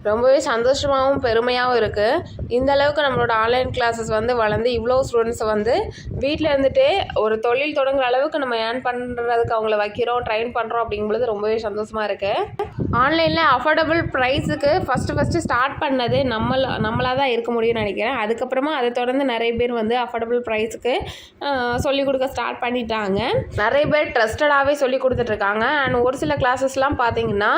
ரொம்பவே சந்தோஷமாகவும் பெருமையாகவும் இருக்குது. இந்த அளவுக்கு நம்மளோட ஆன்லைன் கிளாஸஸ் வந்து வளர்ந்து இவ்வளோ ஸ்டூடெண்ட்ஸை வந்து வீட்டில் இருந்துகிட்டே ஒரு தொழில் தொடங்குற அளவுக்கு நம்ம ஏர்ன் பண்ணுறதுக்கு அவங்கள வைக்கிறோம், ட்ரெயின் பண்ணுறோம் அப்படிங்கும்போது ரொம்பவே சந்தோஷமாக இருக்குது. ஆன்லைனில் அஃபோர்டபுள் ப்ரைஸுக்கு ஃபஸ்ட்டு ஸ்டார்ட் பண்ணது நம்மளாக தான் இருக்க முடியும்னு நினைக்கிறேன். அதுக்கப்புறமா அதை தொடர்ந்து நிறைய பேர் வந்து அஃபோர்டபுள் ப்ரைஸுக்கு சொல்லிக் கொடுக்க ஸ்டார்ட் பண்ணிட்டாங்க. நிறைய பேர் ட்ரஸ்டடாகவே சொல்லி கொடுத்துட்ருக்காங்க. அண்ட் ஒரு சில கிளாஸஸ்லாம் பார்த்திங்கன்னா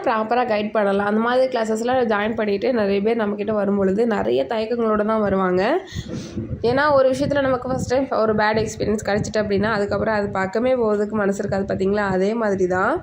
ப்ராப்பராக கைட் பண்ணலாம். அந்த மாதிரி கிளாஸஸ்லாம் ஜாயின் பண்ணிவிட்டு நிறைய பேர் நம்மக்கிட்ட வரும்பொழுது நிறைய தயக்கங்களோடு தான் வருவாங்க. ஏன்னா ஒரு விஷயத்தில் நமக்கு ஃபஸ்ட் டைம் ஒரு பேட் எக்ஸ்பீரியன்ஸ் கிடச்சிட்டு அப்படின்னா அதுக்கப்புறம் அது பக்கமே போகிறதுக்கு மனசு இருக்காது பார்த்தீங்களா. அதே மாதிரி தான்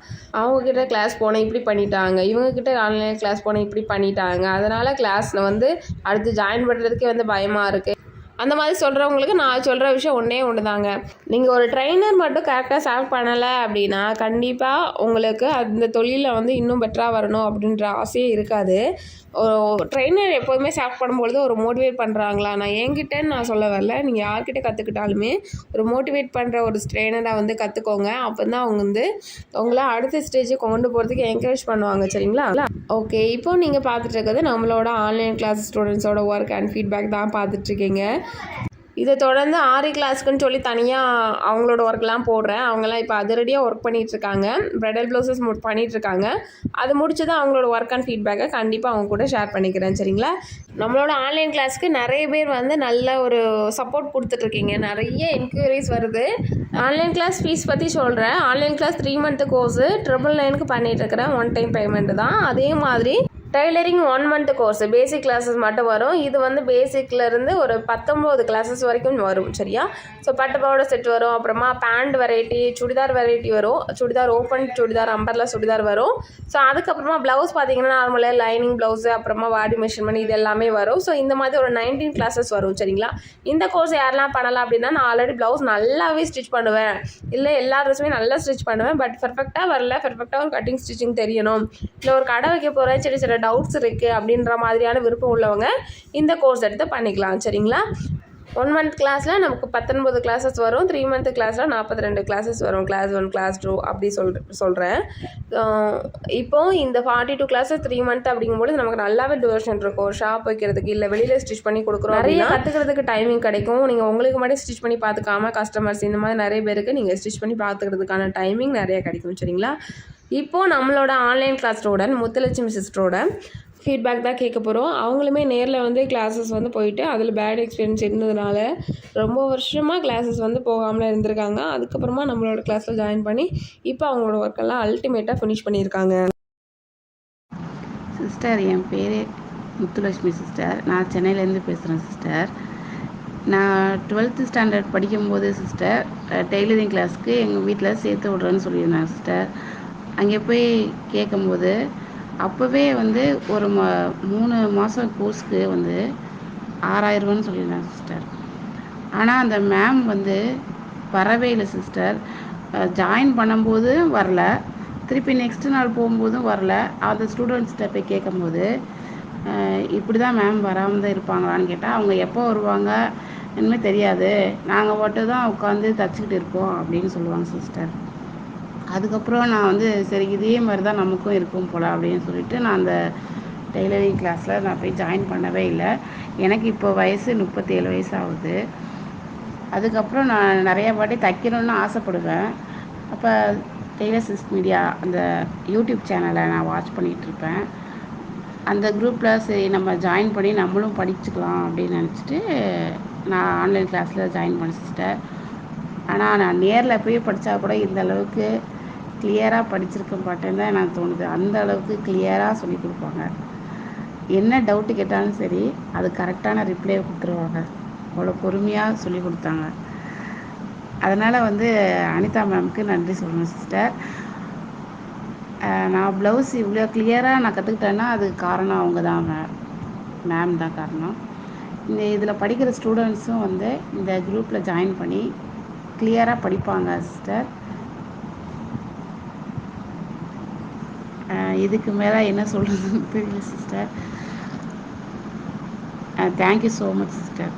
அவங்கக்கிட்ட கிளாஸ் போனேன் இப்படி பண்ணிட்டாங்க, இவங்கக்கிட்ட ஆன்லைன் கிளாஸ் போனேன் இப்படி பண்ணிட்டாங்க, அதனால் கிளாஸில் வந்து அடுத்து ஜாயின் பண்ணுறதுக்கே வந்து பயமாக இருக்குது. அந்த மாதிரி சொல்கிறவங்களுக்கு நான் சொல்கிற விஷயம் ஒன்று தாங்க. நீங்கள் ஒரு ட்ரெயினர் மட்டும் கரெக்டாக செலக்ட் பண்ணலை அப்படின்னா கண்டிப்பாக உங்களுக்கு அந்த தொழிலில் வந்து இன்னும் பெட்டராக வரணும் அப்படின்ற ஆசையே இருக்காது. ட்ரெயினர் எப்போதுமே செலக்ட் பண்ணும்பொழுது ஒரு மோட்டிவேட் பண்ணுறாங்களா, நான் என்கிட்டன்னு நான் சொல்ல வரல, நீங்கள் யார்கிட்ட கற்றுக்கிட்டாலுமே ஒரு மோட்டிவேட் பண்ணுற ஒரு ட்ரெயினரை வந்து கற்றுக்கோங்க. அப்போ தான் அவங்க வந்து உங்களை அடுத்த ஸ்டேஜுக்கு கொண்டு போகிறதுக்கு என்கரேஜ் பண்ணுவாங்க. சரிங்களா? ஓகே, இப்போ நீங்கள் பார்த்துட்டு இருக்கிறது நம்மளோட ஆன்லைன் கிளாஸ் ஸ்டூடெண்ட்ஸோட ஒர்க் அண்ட் ஃபீட்பேக் தான் பார்த்துட்ருக்கீங்க. இதை தொடர்ந்து ஆரி கிளாஸ்க்குன்னு சொல்லி தனியாக அவங்களோட ஒர்க்லாம் போடுறேன். அவங்களாம் இப்போ அதிரடியாக ஒர்க் பண்ணிகிட்ருக்காங்க. ப்ரைடல் ப்ளவுசஸ் பண்ணிகிட்ருக்காங்க. அது முடிச்சு தான் அவங்களோட ஒர்க் அண்ட் ஃபீட்பேக்கை கண்டிப்பாக அவங்க கூட ஷேர் பண்ணிக்கிறேன். சரிங்களா? நம்மளோட ஆன்லைன் கிளாஸ்க்கு நிறைய பேர் வந்து நல்ல ஒரு சப்போர்ட் கொடுத்துட்ருக்கீங்க. நிறைய என்கொயரிஸ் வருது. ஆன்லைன் கிளாஸ் ஃபீஸ் பற்றி சொல்கிறேன். ஆன்லைன் கிளாஸ் 3 மந்த்து கோர்ஸு 999க்கு பண்ணிகிட்ருக்கிறேன். ஒன் டைம் பேமெண்ட்டு தான். அதே மாதிரி tailoring 1 month course basic classes மட்டும் வரும். இது வந்து பேசிக்லேருந்து ஒரு 19 கிளாஸஸ் வரைக்கும் வரும். சரியா? ஸோ பட்டு பவுடர் செட் வரும், அப்புறமா பேண்ட் வெரைட்டி, சுடிதார் வெரைட்டி வரும், சுடிதார் ஓப்பன் சுடிதார், அம்பர்லா சுடிதார் வரும். ஸோ அதுக்கப்புறமா ப்ளவுஸ் பார்த்திங்கன்னா நார்மலாக லைனிங் ப்ளவுஸு, அப்புறமா பாடி மெஷர்மெண்ட் இது எல்லாமே வரும். ஸோ இந்த மாதிரி ஒரு 19 கிளாஸஸ் வரும். சரிங்களா? இந்த கோர்ஸ் யாரெல்லாம் பண்ணலாம் அப்படின்னா, நான் ஆல்ரெடி ப்ளவுஸ் நல்லாவே ஸ்டிச் பண்ணுவேன், இல்லை எல்லா ட்ரெஸ்ஸுமே நல்லா ஸ்டிச் பண்ணுவேன், பட் பெர்ஃபெக்டாக வரல, பெர்ஃபெக்டாக ஒரு கட்டிங் ஸ்டிச்சிங் தெரியணும், இல்லை ஒரு கடை வைக்க போகிறேன், சில டவுட்ஸ் இருக்குது அப்படின்ற மாதிரியான விருப்பம் உள்ளவங்க இந்த கோர்ஸ் எடுத்து பண்ணிக்கலாம். சரிங்களா? 1 மந்த் கிளாஸில் நமக்கு 19 கிளாஸஸ் வரும். 3 மந்த் கிளாஸில் 42 கிளாஸஸ் வரும். கிளாஸ் 1 கிளாஸ் 2 அப்படி சொல்கிறேன். இப்போது இந்த 42 கிளாஸஸ் 3 மந்த் அப்படிங்கும்போது நமக்கு நல்லாவே டியூரேஷன் இருக்கும். ஒரு ஷாப் வைக்கிறதுக்கு இல்லை வெளியில் ஸ்டிச் பண்ணி கொடுக்குறோம், நிறைய கற்றுக்கிறதுக்கு டைமிங் கிடைக்கும். நீங்கள் உங்களுக்கு மட்டும் ஸ்டிச் பண்ணி பார்த்துக்காம கஸ்டமர்ஸ் இந்த மாதிரி நிறைய பேருக்கு நீங்கள் ஸ்டிச் பண்ணி பார்த்துக்கிறதுக்கான டைமிங் நிறைய கிடைக்கும். சரிங்களா? இப்போது நம்மளோட ஆன்லைன் கிளாஸ் ஸ்டூடெண்ட் முத்துலட்சுமி சிஸ்டரோட ஃபீட்பேக் தான் கேட்க போகிறோம். அவங்களுமே நேரில் வந்து கிளாஸஸ் வந்து போயிட்டு அதில் பேட் எக்ஸ்பீரியன்ஸ் இருந்ததுனால ரொம்ப வருஷமாக கிளாஸஸ் வந்து போகாமல் இருந்திருக்காங்க. அதுக்கப்புறமா நம்மளோட கிளாஸில் ஜாயின் பண்ணி இப்போ அவங்களோட ஒர்க்கெல்லாம் அல்டிமேட்டாக ஃபினிஷ் பண்ணியிருக்காங்க. சிஸ்டர், என் பேர் முத்துலட்சுமி சிஸ்டர். நான் சென்னையிலேருந்து பேசுகிறேன் சிஸ்டர். நான் 12th ஸ்டாண்டர்ட் படிக்கும்போது சிஸ்டர் டெய்லரிங் கிளாஸ்க்கு எங்கள் வீட்டில் சேர்த்து விட்றேன்னு சொல்லியிருந்தேன் சிஸ்டர். அங்கே போய் கேட்கும்போது அப்போவே வந்து ஒரு 3 மாதம் கோர்ஸ்க்கு வந்து 6000 ரூபான்னு சொல்லியிருந்தாங்க சிஸ்டர். ஆனால் அந்த மேம் வந்து வரவே இல்லை சிஸ்டர். ஜாயின் பண்ணும்போது வரல, திருப்பி நெக்ஸ்ட் நாள் போகும்போதும் வரல. அந்த ஸ்டூடெண்ட்ஸ்கிட்ட போய் கேட்கும்போது இப்படி தான் மேம் வராமல் தான் இருப்பாங்களான்னு கேட்டால் அவங்க எப்போ வருவாங்க என்னமே தெரியாது, நாங்கள் மட்டும் தான் உட்காந்து தச்சுக்கிட்டு இருக்கோம் அப்படின்னு சொல்லுவாங்க சிஸ்டர். அதுக்கப்புறம் நான் வந்து சரி இதே மாதிரி தான் நமக்கும் இருக்கும் போல் அப்படின்னு சொல்லிட்டு நான் அந்த டெய்லரிங் கிளாஸில் நான் போய் ஜாயின் பண்ணவே இல்லை. எனக்கு இப்போ வயசு 37 வயசு ஆகுது. அதுக்கப்புறம் நான் நிறையா வாட்டி தைக்கணும்னு ஆசைப்படுவேன். அப்போ டெய்லர் சிஸ் மீடியா அந்த யூடியூப் சேனலை நான் வாட்ச் பண்ணிகிட்ருப்பேன். அந்த குரூப்பில் சரி நம்ம ஜாயின் பண்ணி நம்மளும் படிச்சுக்கலாம் அப்படின்னு நினச்சிட்டு நான் ஆன்லைன் கிளாஸில் ஜாயின் பண்ணேன் சிஸ்டர். ஆனால் நான் நேரில் போய் படித்தா கூட இந்த அளவுக்கு கிளியராக படிச்சிருக்க மாட்டேன்னு தான் எனக்கு தோணுது. அந்த அளவுக்கு கிளியராக சொல்லி கொடுப்பாங்க. என்ன டவுட்டு கேட்டாலும் சரி அது கரெக்டான ரிப்ளை கொடுத்துருவாங்க. அவ்வளோ பொறுமையாக சொல்லி கொடுத்தாங்க. அதனால் வந்து அனிதா மேம்க்கு நன்றி சொல்லணும் சிஸ்டர். நான் ப்ளவுஸ் இவ்வளோ கிளியராக நான் கற்றுக்கிட்டேன்னா அதுக்கு காரணம் அவங்க தான், மேம் தான் காரணம். இதில் படிக்கிற ஸ்டூடெண்ட்ஸும் வந்து இந்த குரூப்பில் ஜாயின் பண்ணி கிளியராக படிப்பாங்க சிஸ்டர். இதுக்கு மேலே என்ன சொல்கிறதுன்னு தெரியல sister. Thank you so much sister.